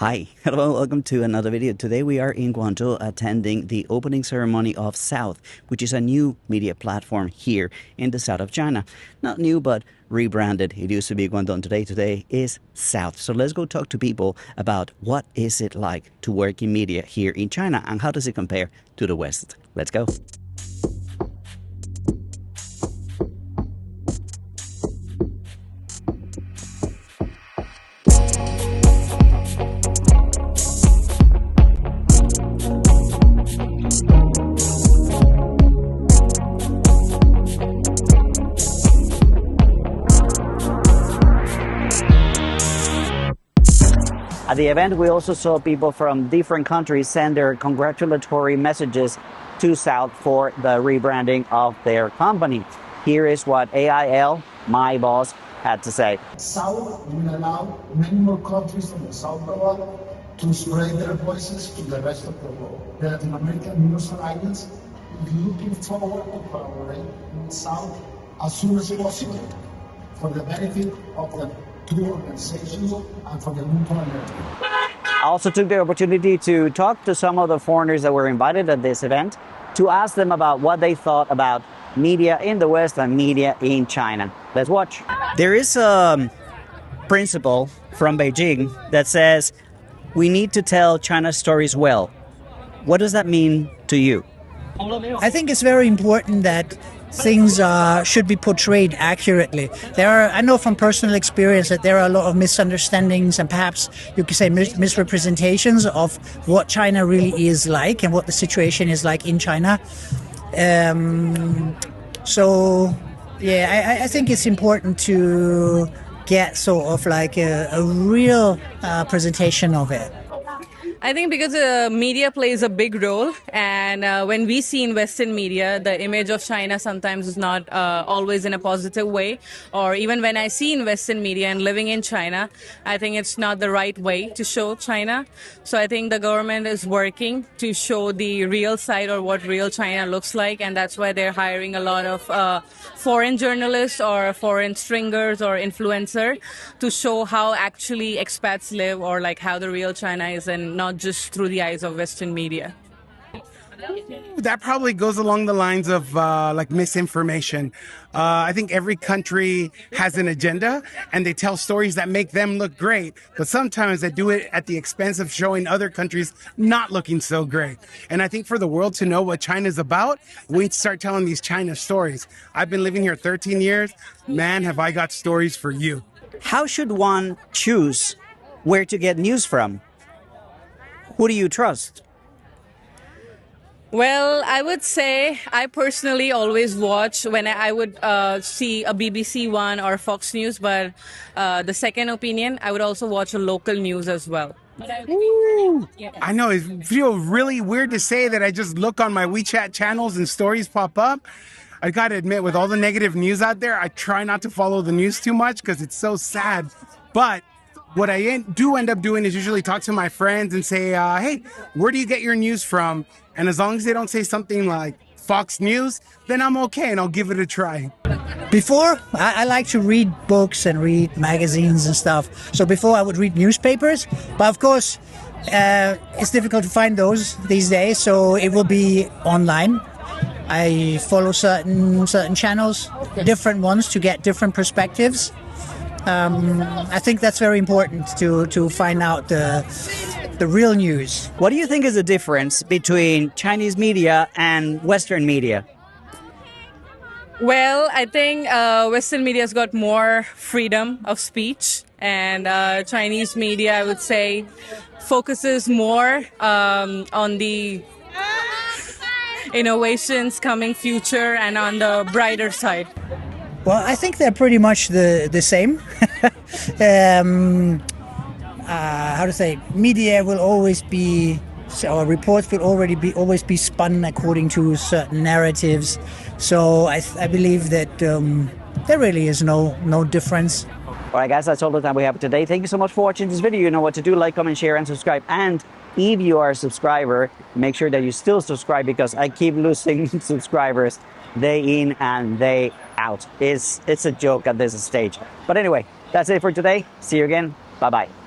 Hi, hello, welcome to another video. Today we are in Guangzhou attending the opening ceremony of South, which is a new media platform here in the south of China. Not new, but rebranded. It used to be Guangdong today is South. So let's go talk to people about what is it like to work in media here in China and how does it compare to the West. Let's go. At the event, we also saw people from different countries send their congratulatory messages to South for the rebranding of their company. Here is what AIL, my boss, had to say. South will allow many more countries from the South world to spread their voices to the rest of the world. The Latin American News Alliance is looking forward to collaborate with South as soon as possible for the benefit of the two organizations and for the mutual benefit. I also took the opportunity to talk to some of the foreigners that were invited at this event to ask them about what they thought about media in the West and media in China. Let's watch. There is a principle from Beijing that says we need to tell China's stories well. What does that mean to you? I think it's very important that things should be portrayed accurately. I know from personal experience that there are a lot of misunderstandings and perhaps you could say misrepresentations of what China really is like and what the situation is like in China. I think it's important to get sort of like a real presentation of it. I think because media plays a big role, and when we see in Western media, the image of China sometimes is not always in a positive way, or even when I see in Western media and living in China, I think it's not the right way to show China. So I think the government is working to show the real side or what real China looks like, and that's why they're hiring a lot of foreign journalists or foreign stringers or influencers to show how actually expats live or like how the real China is, and not just through the eyes of Western media. That probably goes along the lines of like misinformation. I think every country has an agenda and they tell stories that make them look great, but sometimes they do it at the expense of showing other countries not looking so great. And I think for the world to know what China's about, we need to start telling these China stories. I've been living here 13 years. Man, have I got stories for you. How should one choose where to get news from? Who do you trust? Well, I would say I personally always watch when I would see a BBC One or Fox News, but the second opinion, I would also watch a local news as well. I know, it feels really weird to say that I just look on my WeChat channels and stories pop up. I gotta admit, with all the negative news out there, I try not to follow the news too much because it's so sad. But what I do end up doing is usually talk to my friends and say, hey, where do you get your news from? And as long as they don't say something like Fox News, then I'm okay and I'll give it a try. Before, I like to read books and read magazines and stuff. So before I would read newspapers, but of course, it's difficult to find those these days, so it will be online. I follow certain channels, different ones to get different perspectives. I think that's very important to find out the real news. What do you think is the difference between Chinese media and Western media? Well, I think Western media has got more freedom of speech, and Chinese media, I would say, focuses more on the innovations coming future and on the brighter side. Well, I think they're pretty much the same. How to say? Media will always be, or reports will always be spun according to certain narratives. So I believe that there really is no difference. All right, guys, that's all the time we have today. Thank you so much for watching this video. You know what to do: like, comment, share, and subscribe. And if you are a subscriber, make sure that you still subscribe because I keep losing subscribers day in and day out. It's a joke at this stage. But anyway, that's it for today. See you again. Bye-bye.